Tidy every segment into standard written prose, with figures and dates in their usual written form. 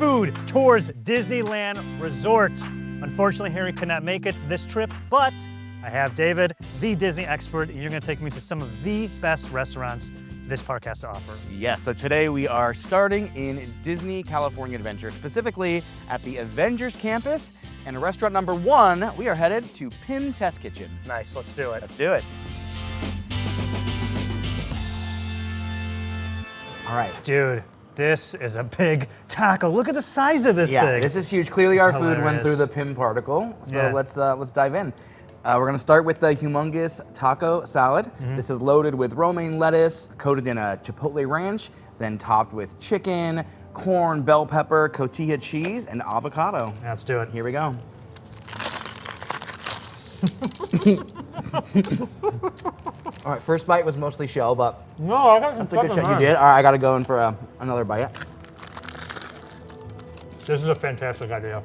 Food Tours Disneyland Resort. Unfortunately, Harry could not make it this trip, but I have David, the Disney expert, and you're gonna take me to some of the best restaurants this park has to offer. Yes, so today we are starting in Disney California Adventure, specifically at the Avengers campus. And restaurant number 1, we are headed to Pym Test Kitchen. Nice, let's do it. Let's do it. All right. Dude, this is a big taco. Look at the size of this thing. Yeah, this is huge. Clearly our food Hilarious. went through the Pym particle. So Yeah. let's dive in. We're gonna start with the humongous taco salad. Mm-hmm. This is loaded with romaine lettuce, coated in a chipotle ranch, then topped with chicken, corn, bell pepper, cotija cheese, and avocado. Let's do it. Here we go. All right, first bite was mostly shell, but No, I got some that's a good shot. You did? All right, I gotta go in for another bite. This is a fantastic idea.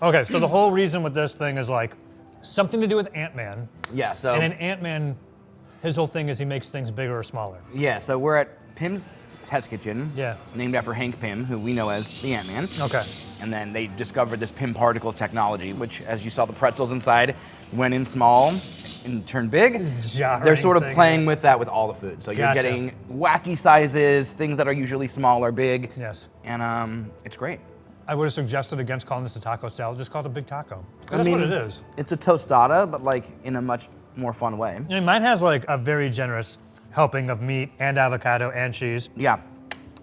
Okay, so the whole reason with this thing is like something to do with Ant-Man. Yeah, so And in Ant-Man, his whole thing is he makes things bigger or smaller. yeah, so we're at Pym's Test Kitchen, Yeah. named after Hank Pym, who we know as the Ant-Man. Okay. And then they discovered this Pym particle technology, which, as you saw the pretzels inside, went in small and turned big. Jarring They're sort of thing. playing with that with all the food. So you're Gotcha. getting wacky sizes, things that are usually small or big. Yes. And it's great. I would have suggested against calling this a taco salad, just call it a big taco. That's what it is. It's a tostada, but like in a much more fun way. I mean, mine has like a very generous helping of meat and avocado and cheese. Yeah.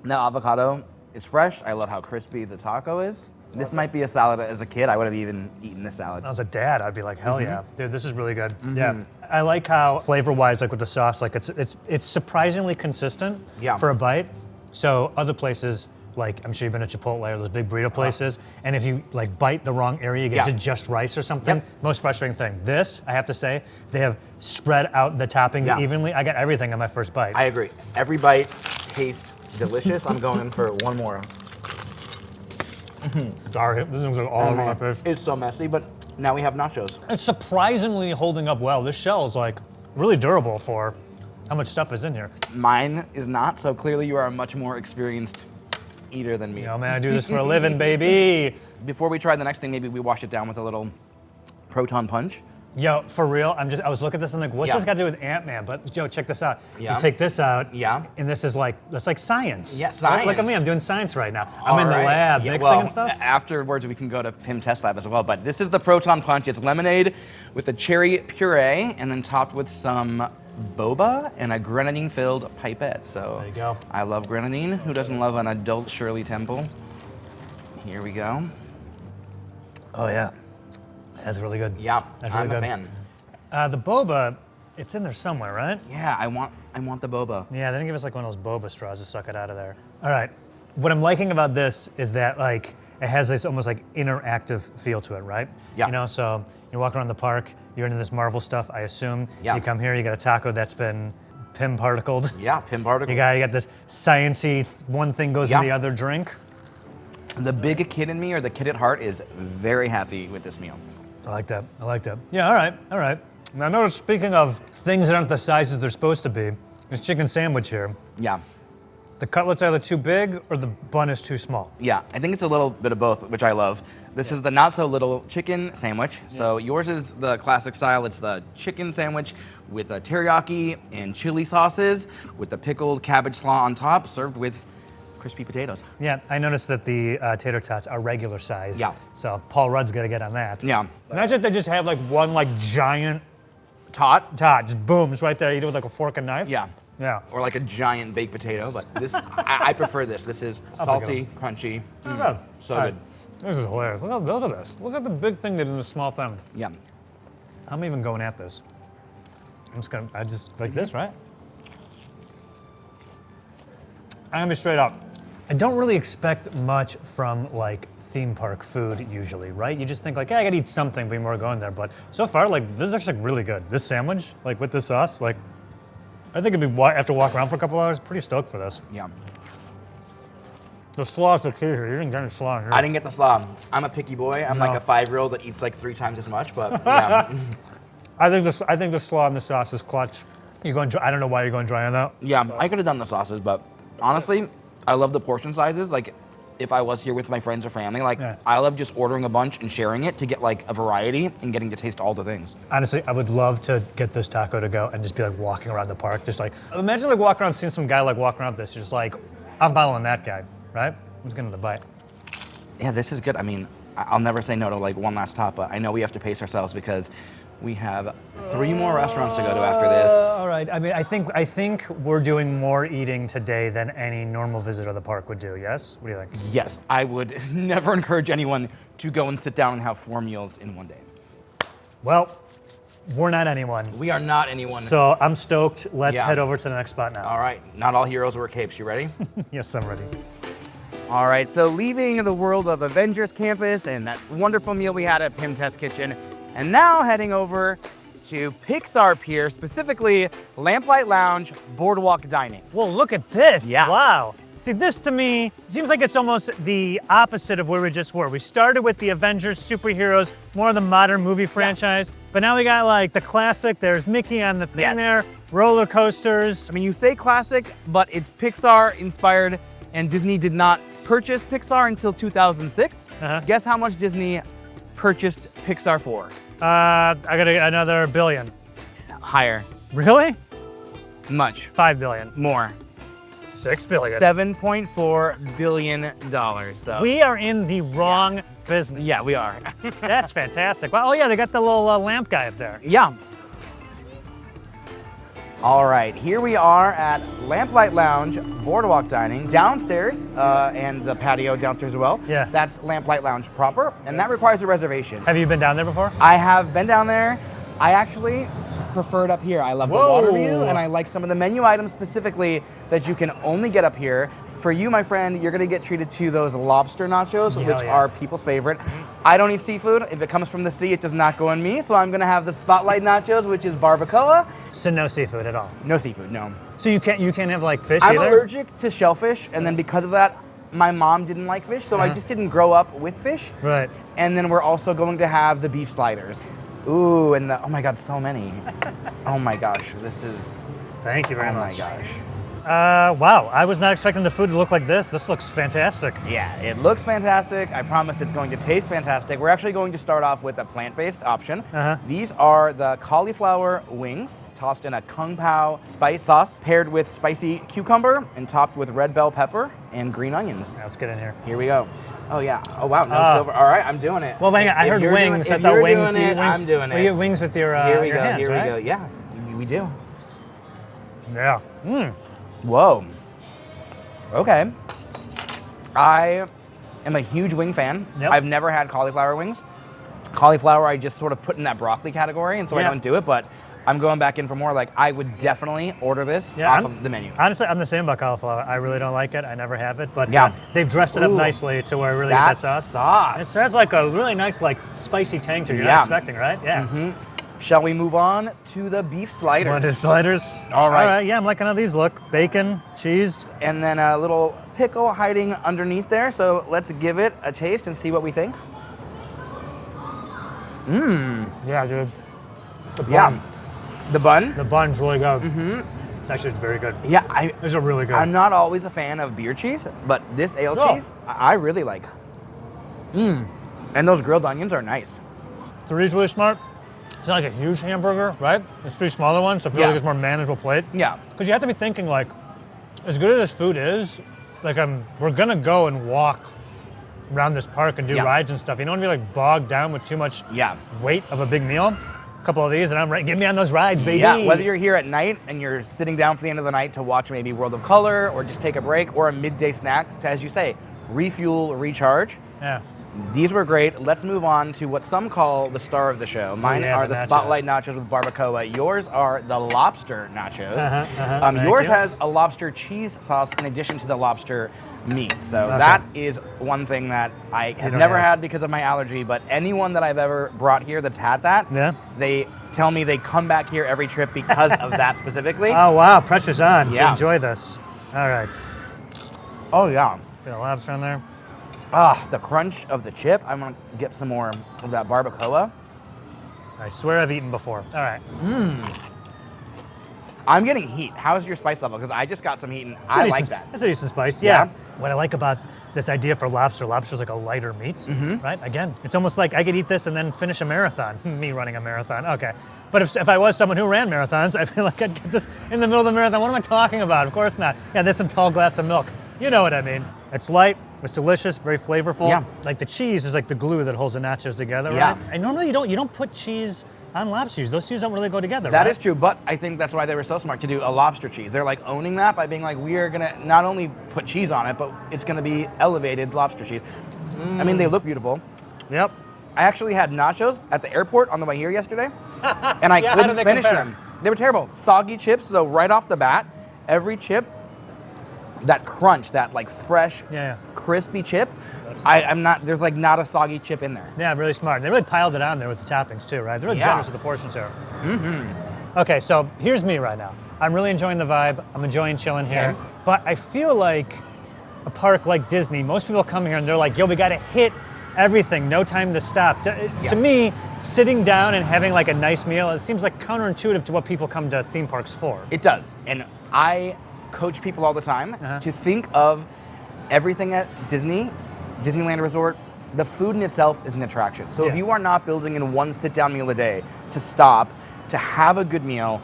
Now avocado is fresh. I love how crispy the taco is. This might be a salad as a kid. I would have even eaten this salad. As a dad, I'd be like, hell yeah, dude, this is really good. Yeah, I like how flavor-wise, like with the sauce, like it's surprisingly consistent for a bite. So other places, like I'm sure you've been at Chipotle or those big burrito places, and if you like bite the wrong area, you get to just rice or something. Yep. Most frustrating thing. This, I have to say, they have spread out the toppings evenly. I got everything on my first bite. I agree. Every bite tastes delicious. I'm going in for one more. Sorry, this thing's like all over my face. It's so messy, but now we have nachos. It's surprisingly holding up well. This shell is like really durable for how much stuff is in here. Mine is not, so clearly you are a much more experienced eater than me. You know, man, I do this for a living, baby. Before we try the next thing, maybe we wash it down with a little proton punch. Yo, for real, I was looking at this and I'm like, what's Yeah. this got to do with Ant-Man? But Joe, check this out. Yeah. You take this out, Yeah. and this is like, that's like science. Yeah, science. Look at me, I'm doing science right now. I'm All in the right. lab Yeah, mixing well, and stuff. Afterwards, we can go to Pym Test Lab as well. But this is the proton punch. It's lemonade with a cherry puree, and then topped with some boba and a grenadine-filled pipette. So There you go. I love grenadine. Who doesn't love an adult Shirley Temple? Here we go. Oh yeah, that's really good. Yeah, That's really I'm good. a fan. The boba, it's in there somewhere, right? Yeah, I want the boba. Yeah, they didn't give us like one of those boba straws to suck it out of there. All right, what I'm liking about this is that like it has this almost like interactive feel to it, right? Yeah. You know, so you're walking around the park, you're into this Marvel stuff, I assume. Yeah. You come here, you got a taco that's been Pym particled. Yeah, Pym particle. You got this sciencey one thing goes in the other drink. The big kid in me, or the kid at heart, is very happy with this meal. I like that. I like that. Yeah. All right. Now, I noticed, speaking of things that aren't the sizes they're supposed to be, this chicken sandwich here. Yeah. The cutlet's either too big or the bun is too small. Yeah, I think it's a little bit of both, which I love. This is the not so little chicken sandwich. So yours is the classic style. It's the chicken sandwich with a teriyaki and chili sauces with the pickled cabbage slaw on top, served with crispy potatoes. Yeah, I noticed that the tater tots are regular size. Yeah. So Paul Rudd's got to get on that. Yeah. Imagine if they just had like one like giant Tot. tot, just boom, it's right there. You do it with like a fork and knife. Yeah. Yeah. Or like a giant baked potato, but this, I prefer this. This is salty, crunchy. Good. So All good. right. This is hilarious. Look at this. Look at the big thing that is a small thing. Yeah. I'm even going at this. I just like this, right? I'm gonna be straight up. I don't really expect much from like theme park food usually, right? You just think like, yeah, I gotta eat something before going there. But so far, like this is actually really good. This sandwich, like with this sauce, like I think it'd be after walk around for a couple hours. Pretty stoked for this. Yeah. The slaw's the key here. You didn't get any slaw in here. I didn't get the slaw. I'm a picky boy. I'm like a 5-year-old that eats like 3 times as much, but yeah. I think the slaw and the sauce is clutch. You're going. I don't know why you're going dry on that. Yeah, I could have done the sauces, but honestly, I love the portion sizes. Like, if I was here with my friends or family. Like, Yeah. I love just ordering a bunch and sharing it to get like a variety and getting to taste all the things. Honestly, I would love to get this taco to go and just be like walking around the park, just like imagine like walking around, seeing some guy like walking around this, just like I'm following that guy, right? I'm just getting the bite. Yeah, this is good. I mean, I'll never say no to like one last top, but I know we have to pace ourselves because we have 3 more restaurants to go to after this. All right. I mean, I think we're doing more eating today than any normal visitor to the park would do. Yes? What do you think? Yes, I would never encourage anyone to go and sit down and have 4 meals in one day. Well, we're not anyone. We are not anyone. So I'm stoked. Let's Yeah. head over to the next spot now. All right, not all heroes wear capes. You ready? Yes, I'm ready. All right, so leaving the world of Avengers Campus and that wonderful meal we had at Pym Test Kitchen, and now heading over to Pixar Pier, specifically Lamplight Lounge, Boardwalk Dining. Well, look at this. Yeah. Wow. See, this to me seems like it's almost the opposite of where we just were. We started with the Avengers, superheroes, more of the modern movie franchise, but now we got like the classic. There's Mickey on the thing Yes. there, roller coasters. I mean, you say classic, but it's Pixar inspired, and Disney did not purchase Pixar until 2006. Uh-huh. Guess how much Disney purchased Pixar for? I got another billion. Higher. Really? Much. 5 billion. More. 6 billion. $7.4 billion. So We are in the wrong business. yeah, we are. That's fantastic. Wow. Oh yeah, they got the little lamp guy up there. Yeah. All right, here we are at Lamplight Lounge, Boardwalk Dining, downstairs, and the patio downstairs as well. Yeah. That's Lamplight Lounge proper, and that requires a reservation. Have you been down there before? I have been down there. I actually prefer it up here. I love the water view, and I like some of the menu items specifically that you can only get up here. For you, my friend, you're gonna get treated to those lobster nachos, Hell which yeah. are people's favorite. I don't eat seafood. If it comes from the sea, it does not go in me, so I'm gonna have the Spotlight nachos, which is barbacoa. So no seafood at all. No seafood, no. So you can't have like fish I'm either? allergic to shellfish, and then because of that, my mom didn't like fish, so I just didn't grow up with fish. Right. And then we're also going to have the beef sliders. Ooh, and the, oh my God, so many. Oh my gosh, this is, Thank you very oh my much. gosh. Wow, I was not expecting the food to look like this. This looks fantastic. Yeah, it looks fantastic. I promise it's going to taste fantastic. We're actually going to start off with a plant-based option. These are the cauliflower wings, tossed in a kung pao spice sauce, paired with spicy cucumber and topped with red bell pepper and green onions. Now, let's get in here. Here we go. Oh yeah. Oh wow, no silver. All right, I'm doing it. Well, hang on, I If heard you're doing- wings. if I thought you're wings. doing it, you I'm doing well, it. you get wings with your Here we your go. hands, Here right? we go. Yeah, we do. Yeah. Whoa. Okay. I am a huge wing fan. Yep. I've never had cauliflower wings. Cauliflower, I just sort of put in that broccoli category, and so I Yeah. don't do it, but I'm going back in for more. Like, I would definitely order this Yeah, off of the menu. Honestly, I'm the same about cauliflower. I really don't like it. I never have it, but Yeah. they've dressed it up Ooh. nicely to where I really get that That sauce. sauce. It has like a really nice, like spicy tang to it. You're Yeah. not expecting, right? Yeah. Shall we move on to the beef slider? Want to do sliders? All right. Yeah, I'm liking how these look. Bacon, cheese. And then a little pickle hiding underneath there. So let's give it a taste and see what we think. Yeah, dude. The bun. Yeah. The bun? The bun's really good. It's actually very good. Yeah, These are really good. I'm not always a fan of beer cheese, but this ale Oh. cheese, I really like. And those grilled onions are nice. Three's really smart. It's not like a huge hamburger, right? It's 3 smaller ones, so I feel Yeah. like it's more manageable plate. Yeah. Because you have to be thinking like, as good as this food is, like we're gonna go and walk around this park and do Yeah. rides and stuff. You don't want to be like bogged down with too much Yeah. weight of a big meal. A couple of these and I'm right. Get me on those rides, baby. Yeah, whether you're here at night and you're sitting down for the end of the night to watch maybe World of Color or just take a break or a midday snack to, as you say, refuel, recharge. Yeah. These were great. Let's move on to what some call the star of the show. Mine yeah, are the the nachos. Spotlight nachos with barbacoa. Yours are the lobster nachos. Thank Yours you. has a lobster cheese sauce in addition to the lobster meat. So that is one thing that I have don't never have. had because of my allergy, but anyone that I've ever brought here that's had that, Yeah. they tell me they come back here every trip because of that specifically. Oh wow, pressure's on to Yeah. enjoy this. All right. Oh, yeah. Got a lobster in there. Ah, the crunch of the chip. I'm going to get some more of that barbacoa. I swear I've eaten before. All right. I'm getting heat. How's your spice level? Because I just got some heat and I like that. That's a decent spice. Yeah. Yeah. What I like about this idea for lobster. Lobster's like a lighter meat, right? Again, it's almost like I could eat this and then finish a marathon. Me running a marathon, okay. But if I was someone who ran marathons, I feel like I'd get this in the middle of the marathon. What am I talking about? Of course not. Yeah, there's some tall glass of milk. You know what I mean. It's light, it's delicious, very flavorful. Yeah. Like the cheese is like the glue that holds the nachos together, Yeah. right? And normally you don't put cheese on lobsters. Those two don't really go together, That right? is true, but I think that's why they were so smart to do a lobster cheese. They're like owning that by being like, we are gonna not only put cheese on it, but it's gonna be elevated lobster cheese. I mean, they look beautiful. Yep. I actually had nachos at the airport on the way here yesterday, and I Yeah, how did couldn't they finish compare? them. They were terrible. Soggy chips, so right off the bat, every chip, that crunch, that like fresh, Yeah. crispy chip, I'm not, there's like not a soggy chip in there. Yeah, really smart. And they really piled it on there with the toppings too, right? They're really Yeah. generous with the portions here. Mm-hmm. Okay, so here's me right now. I'm really enjoying the vibe. I'm enjoying chilling here. Okay. But I feel like a park like Disney, most people come here and they're like, yo, we gotta hit everything, no time to stop. To me, sitting down and having like a nice meal, it seems like counterintuitive to what people come to theme parks for. It does. And I coach people all the time to think of everything at Disneyland Resort. The food in itself is an attraction. So if Yeah. you are not building in one sit-down meal a day to stop, to have a good meal,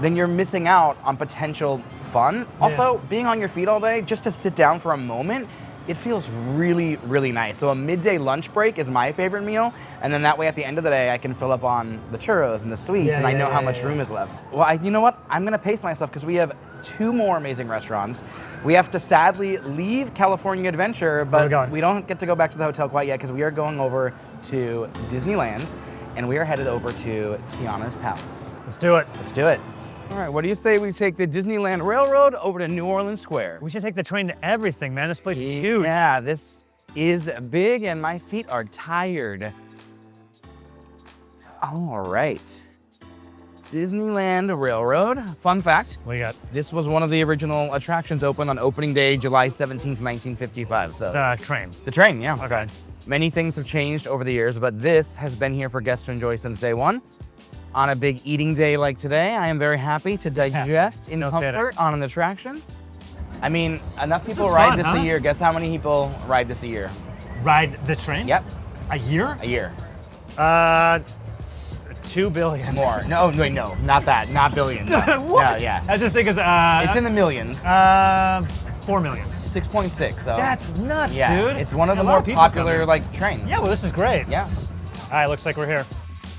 then you're missing out on potential fun. Also, being on your feet all day, just to sit down for a moment, it feels really, really nice. So a midday lunch break is my favorite meal, and then that way at the end of the day, I can fill up on the churros and the sweets, Yeah, and I know yeah, how yeah, much yeah. room is left. Well, you know what? I'm gonna pace myself because we have 2 more amazing restaurants. We have to sadly leave California Adventure, Where we but going? we don't get to go back to the hotel quite yet because we are going over to Disneyland, and we are headed over to Tiana's Palace. Let's do it. Let's do it. All right, what do you say we take the Disneyland Railroad over to New Orleans Square? We should take the train to everything, man. This place is huge. Yeah, this is big and my feet are tired. All right. Disneyland Railroad. Fun fact, What do you got? this was one of the original attractions opened on opening day, July 17th, 1955. So Train. the train, yeah. Okay. Many things have changed over the years, but this has been here for guests to enjoy since day one. On a big eating day like today, I am very happy to digest in No kidding. comfort on an attraction. I mean, enough people is ride fun, this huh? a year. Guess how many people ride this a year? Ride the train? Yep, A year? a year. 2 billion. More. No, wait, no, not that. Not billion. No. What? No, yeah. I just think it's It's in the millions. 4 million. 6.6. So That's nuts, yeah, dude. it's one of A the lot more people come popular here. like trains. Yeah, well, this is great. Yeah. All right, looks like we're here.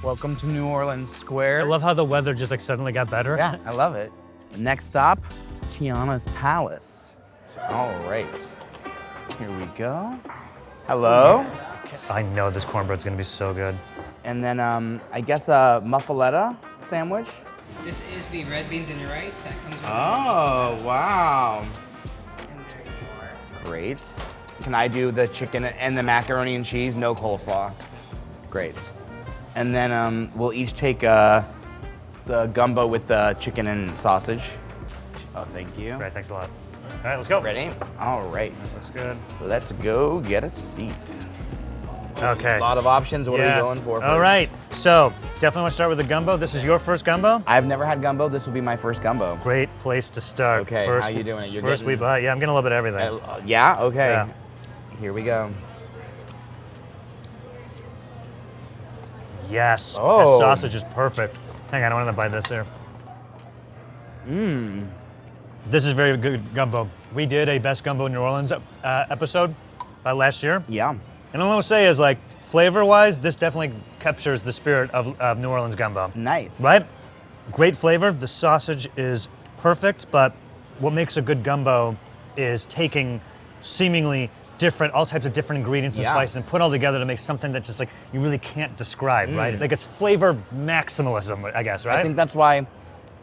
Welcome to New Orleans I Square. love how the weather just like suddenly got better. Yeah, I love it. Next stop, Tiana's Palace. All right. Here we go. Hello. I know this cornbread's gonna be so good. And then I guess a muffaletta sandwich. This is the red beans and your rice that comes with Oh, wow. Great. Can I do the chicken and the macaroni and cheese? No coleslaw. Great. And then we'll each take the gumbo with the chicken and sausage. Oh, thank you. Great, thanks a lot. All right, let's go. Ready? All right. Looks good. Let's go get a seat. Okay. A lot of options. What are we going for? All first? right. So definitely want to start with the gumbo. This is your first gumbo. I've never had gumbo. This will be my first gumbo. Great place to start. Okay, First, how you doing it? You're first we getting- buy. Yeah, I'm getting a little bit of everything. Yeah? Okay. Yeah. Here we go. Yes. Oh. That sausage is perfect. Hang on, I want to buy this here. Mmm. This is very good gumbo. We did a best gumbo in New Orleans episode last year. Yeah. And all I want to say is, like, flavor-wise, this definitely captures the spirit of New Orleans gumbo. Nice. Right? Great flavor. The sausage is perfect, but what makes a good gumbo is taking seemingly all types of different ingredients and Yeah. spices and put all together to make something that just like you really can't describe, right? It's like it's flavor maximalism, I guess, right? I think that's why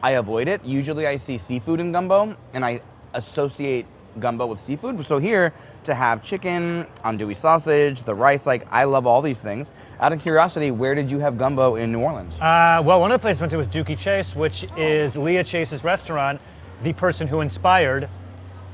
I avoid it. Usually I see seafood in gumbo, and I associate gumbo with seafood. So here, to have chicken, andouille sausage, the rice, like I love all these things. Out of curiosity, where did you have gumbo in New Orleans? Well, one of the places I went to was Dookie Chase, which is Leah Chase's restaurant, the person who inspired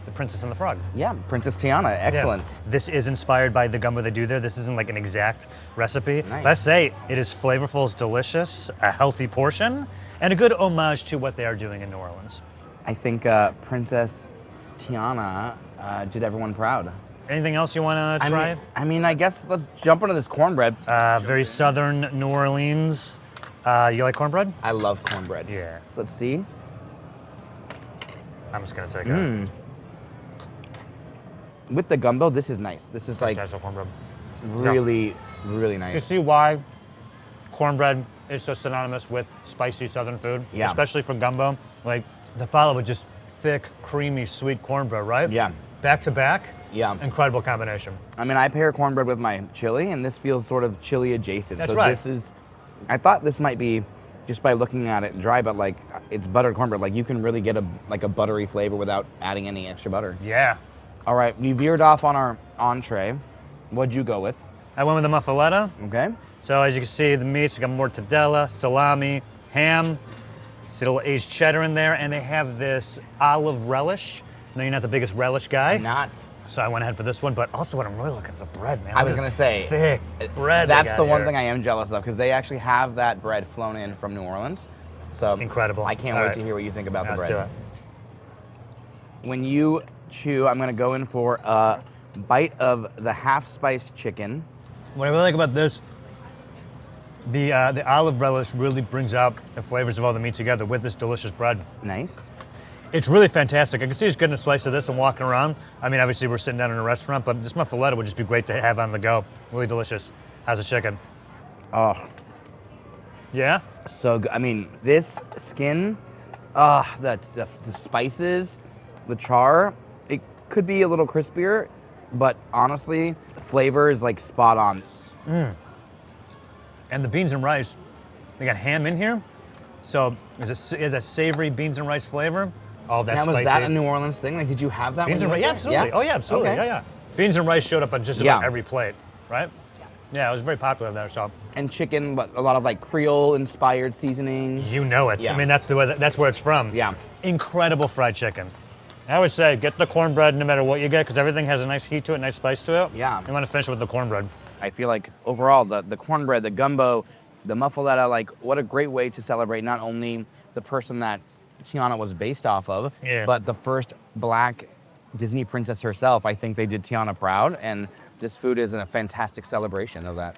The Princess and the Frog. Yeah, Princess Tiana, excellent. Yeah. This is inspired by the gumbo they do there. This isn't like an exact recipe. Nice. Let's say it is flavorful, it's delicious, a healthy portion, and a good homage to what they are doing in New Orleans. I think Princess Tiana did everyone proud. Anything else you want to try? I guess let's jump into this cornbread. Very southern New Orleans. You like cornbread? I love cornbread. Yeah. Let's see. I'm just gonna take it. With the gumbo, this is nice. This is like Fantastic cornbread. really, really You nice. see why cornbread is so synonymous with spicy southern food? Yeah. Especially for gumbo. Like, to follow with just thick, creamy, sweet cornbread, right? Yeah. Back to back. Yeah. Incredible combination. I pair cornbread with my chili, and this feels sort of chili adjacent. That's so right. this is, I thought this might be, just by looking at it dry, but like it's buttered cornbread. Like you can really get a buttery flavor without adding any extra butter. Yeah. All right, we veered off on our entree. What'd you go with? I went with the muffaletta. Okay. So as you can see, the meats, we got mortadella, salami, ham, a little aged cheddar in there, and they have this olive relish. No, you're not the biggest relish guy. Not. So I went ahead for this one, but also what I'm really looking is the bread, man. I Look was at gonna this say thick bread. they That's got the one here. thing I am jealous of because they actually have that bread flown in from New Orleans. So Incredible. I can't All wait right. to hear what you think about the Let's bread. do it. When you chew, I'm gonna go in for a bite of the half-spiced chicken. What I really like about this, the olive relish really brings out the flavors of all the meat together with this delicious bread. Nice. It's really fantastic. I can see just getting a slice of this and walking around. Obviously we're sitting down in a restaurant, but this muffaletta would just be great to have on the go. Really delicious. How's the chicken? Oh, Yeah? so good. This skin, the spices, the char, it could be a little crispier, but honestly, flavor is like spot on. And the beans and rice, they got ham in here. So is a savory beans and rice flavor. All that Now, spicy. was that a New Orleans thing? Like, did you have that? Beans when and you rice? went Yeah, there? absolutely. Oh yeah, absolutely. Okay. Yeah. Beans and rice showed up on just Yeah. about every plate, right? Yeah, it was very popular there. So And chicken, but a lot of like Creole-inspired seasoning. you know it. Yeah. That's where it's from. Yeah. Incredible fried chicken. I always say get the cornbread no matter what you get because everything has a nice heat to it, nice spice to it. Yeah. You want to finish it with the cornbread. I feel like overall, the cornbread, the gumbo, the muffaletta, like what a great way to celebrate not only the person that Tiana was based off of, Yeah. but the first black Disney princess herself. I think they did Tiana proud, and this food is a fantastic celebration of that.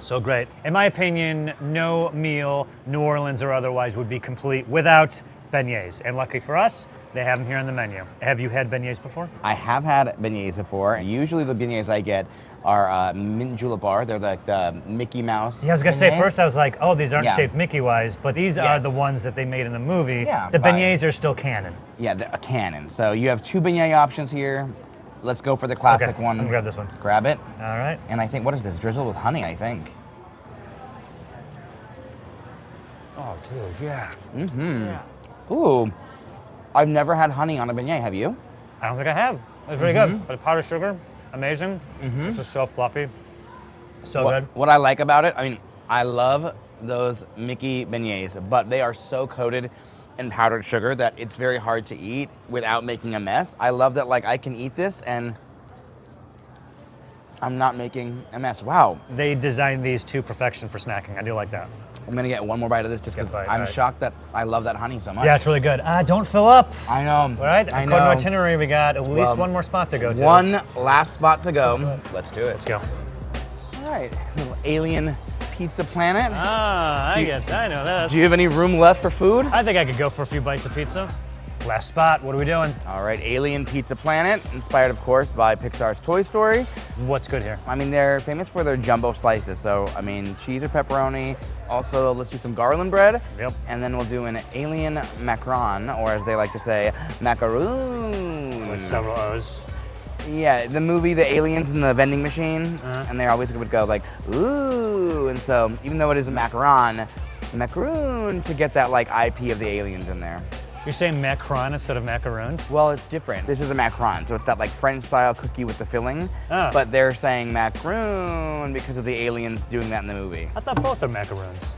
So great. In my opinion, no meal, New Orleans or otherwise, would be complete without beignets. And lucky for us, they have them here on the menu. Have you had beignets before? I have had beignets before. Usually the beignets I get are mint julep bar. They're like the Mickey Mouse. Yeah, I was gonna say beignets. first I was like, oh, these aren't Yeah. shaped Mickey-wise, but these are Yes. the ones that they made in the movie. Yeah, the fine. beignets are still canon. Yeah, a cannon. So you have two beignet options here. Let's go for the classic Okay, one. I'm gonna grab this one. Grab it. All right. And I think, what is this? Drizzled with honey, I think. Oh, dude, yeah. Ooh. I've never had honey on a beignet, have you? I don't think I have. It's really good. But the powdered sugar, amazing. This is so fluffy. So good. What I like about it, I love those Mickey beignets, but they are so coated in powdered sugar that it's very hard to eat without making a mess. I love that, like, I can eat this and I'm not making a mess. Wow. They designed these to perfection for snacking. I do like that. I'm gonna get one more bite of this just because Good bite, I'm all right. shocked that I love that honey so much. Yeah, it's really good. Don't fill up. I know. All right. I According know. to our itinerary, we got at least Well, one more spot to go to. One last spot to go. Let's do it. Let's go. All right. Little alien pizza planet. I know this. Do you have any room left for food? I think I could go for a few bites of pizza. Last spot. What are we doing? All right, Alien Pizza Planet, inspired, of course, by Pixar's Toy Story. What's good here? They're famous for their jumbo slices. So, cheese or pepperoni. Also, let's do some garland bread. Yep. And then we'll do an alien macaron, or as they like to say, macaroon. With several O's. Yeah, the movie, the aliens in the vending machine, and they always would go like, ooh. And so, even though it is a macaron to get that like IP of the aliens in there. You're saying macaron instead of macaroon? Well, it's different. This is a macaron, so it's that like French-style cookie with the filling. Ah. But they're saying macaroon because of the aliens doing that in the movie. I thought both are macaroons.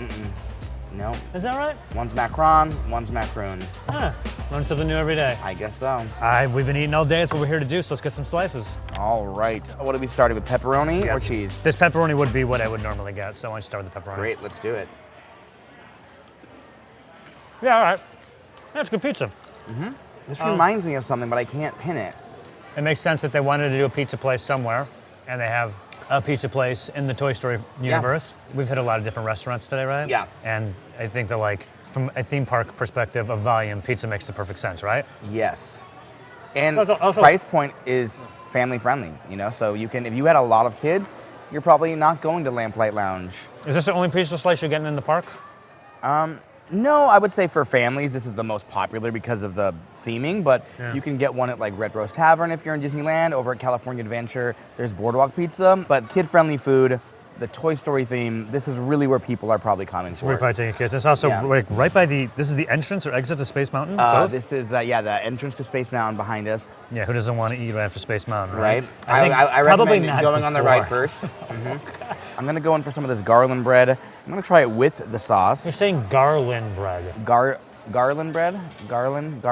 No, Is that right? one's macaron, one's macaroon. Huh. Learn something new every day. I guess so. We've been eating all day. That's what we're here to do, so let's get some slices. All right. What are we starting with, pepperoni or cheese? This pepperoni would be what I would normally get, so I want to start with the pepperoni. Great, let's do it. Yeah, all right. That's good pizza. This reminds me of something, but I can't pin it. It makes sense that they wanted to do a pizza place somewhere, and they have a pizza place in the Toy Story universe. We've hit a lot of different restaurants today, right? Yeah. And I think that like, from a theme park perspective of volume, pizza makes the perfect sense, right? Yes. And Also- price point is family friendly, you know? So you can, if you had a lot of kids, you're probably not going to Lamplight Lounge. Is this the only pizza slice you're getting in the park? No, I would say for families, this is the most popular because of the theming, but you can get one at like Red Rose Tavern if you're in Disneyland. Over at California Adventure, there's Boardwalk Pizza. But kid-friendly food, the Toy Story theme, this is really where people are probably coming for. We're probably taking kids. It's also like right by this is the entrance or exit to Space Mountain? Both? This is, the entrance to Space Mountain behind us. Yeah, who doesn't want to eat right after Space Mountain, right? I think recommend probably not going on the before. ride first. I'm going to go in for some of this garland bread. I'm going to try it with the You're sauce. saying garland bread. Garland bread? Garland?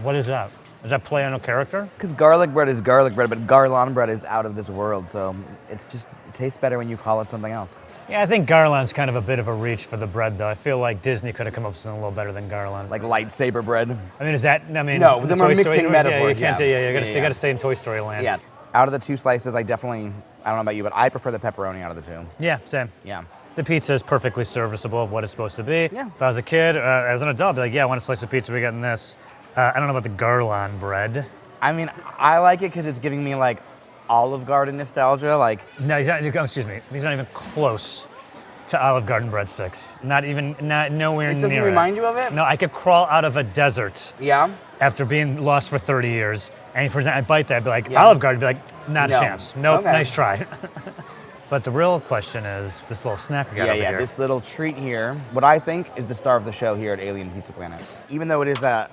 What is that? Is that play on a character? Because garlic bread is garlic bread, but garland bread is out of this world, so it tastes better when you call it something else. Yeah, I think garland's kind of a bit of a reach for the bread, though. I feel like Disney could have come up with something a little better than garland. Like lightsaber bread. I mean, is that? I mean, No, the then we're Toy Story mixing universe, metaphors, Yeah, you can't. yeah. You got to stay in Toy Story land. Yeah. Out of the two slices, I don't know about you, but I prefer the pepperoni out of the two. Yeah, same. Yeah. The pizza is perfectly serviceable of what it's supposed to be. Yeah. If I was a kid, as an adult, I'd be like, yeah, I want a slice of pizza. We're getting this. I don't know about the garland bread. I mean, I like it because it's giving me like Olive Garden nostalgia. Like, No, excuse me. These are not even close to Olive Garden breadsticks. Not nowhere near. it doesn't remind you of it? No, I could crawl out of a desert Yeah. after being lost for 30 years, and I bite that, I'd be like, Yeah. Olive Garden, I'd be like, not No. a chance. Nope, Okay. nice try. But the real question is this little snack we got over here. This little treat here, what I think is the star of the show here at Alien Pizza Planet. Even though it is a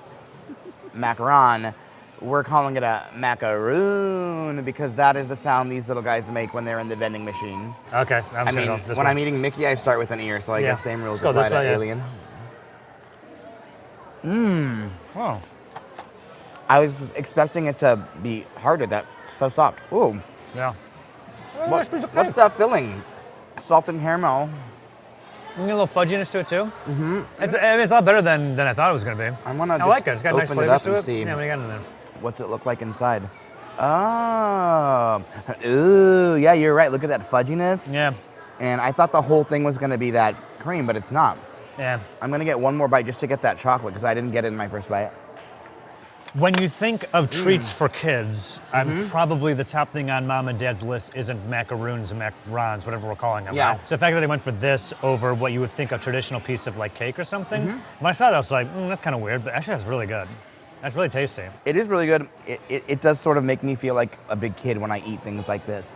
macaron, we're calling it a macaroon because that is the sound these little guys make when they're in the vending machine. Okay, I mean, when I'm eating Mickey, I start with an ear, so I Yeah. guess same rules Let's go apply this to way, yeah. Alien. Oh, I was expecting it to be harder. That's so soft. Ooh, yeah. what's that filling? Salt and caramel. You get a little fudginess to it too. Mm-hmm. It's a lot better than I thought it was going to be. I'm gonna I just like it. It's got nice open it flavors up to and it. see. Yeah, what do you got in there? What's it look like inside? Oh, ooh, yeah, you're right. Look at that fudginess. Yeah, And I thought the whole thing was gonna be that cream, but it's not. yeah. I'm gonna get one more bite just to get that chocolate because I didn't get it in my first bite. When you think of treats for kids, probably the top thing on mom and dad's list isn't macaroons and macarons, whatever we're calling them. Yeah. Right? So the fact that they went for this over what you would think a traditional piece of like cake or something, when I saw that, I was like, that's kind of weird, but actually that's really good. That's really tasty. It is really good. It does sort of make me feel like a big kid when I eat things like this.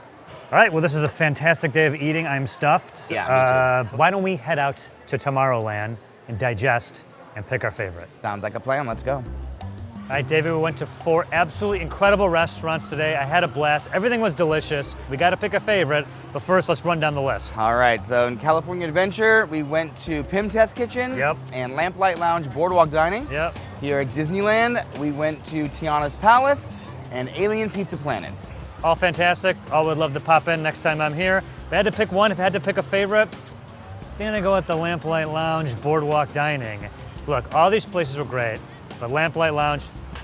All right, well, this is a fantastic day of eating. I'm stuffed. Yeah, me Why don't we head out to Tomorrowland and digest and pick our favorite? Sounds like a plan. Let's go. All right, David, we went to 4 absolutely incredible restaurants today. I had a blast. Everything was delicious. We got to pick a favorite, but first, let's run down the list. All right, so in California Adventure, we went to Pym Test Kitchen Yep. and Lamplight Lounge Boardwalk Dining. Yep. Here at Disneyland, we went to Tiana's Palace and Alien Pizza Planet. All fantastic. All would love to pop in next time I'm here. If I had to pick one, if I had to pick a favorite, I think I'd go with the Lamplight Lounge Boardwalk Dining. Look, all these places were great, but Lamplight Lounge,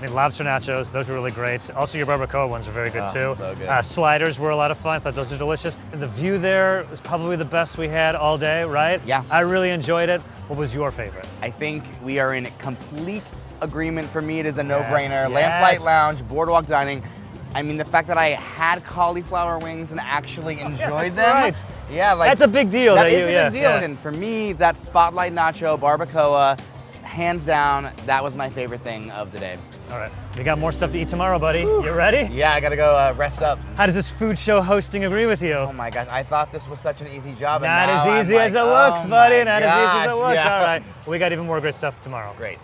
lobster nachos, those were really great. Also, your barbacoa ones were very good too. So good. Sliders were a lot of fun. I thought those are delicious. And the view there was probably the best we had all day, right? Yeah. I really enjoyed it. What was your favorite? I think we are in complete agreement. For me, it is a no-brainer. Yes. Lamplight Lounge, Boardwalk Dining. I mean, the fact that I had cauliflower wings and actually enjoyed them. right. Yeah, like That's a big deal. That that is you- a yeah, big deal. yeah. And for me, that spotlight nacho barbacoa, hands down, that was my favorite thing of the day. All right. We got more stuff to eat tomorrow, buddy. You ready? Yeah, I gotta go rest up. How does this food show hosting agree with you? Oh my gosh, I thought this was such an easy job. and Not now as I'm easy as like, it looks, oh buddy. my Not as easy as it gosh, looks. yeah. All right. We got even more great stuff tomorrow. Great.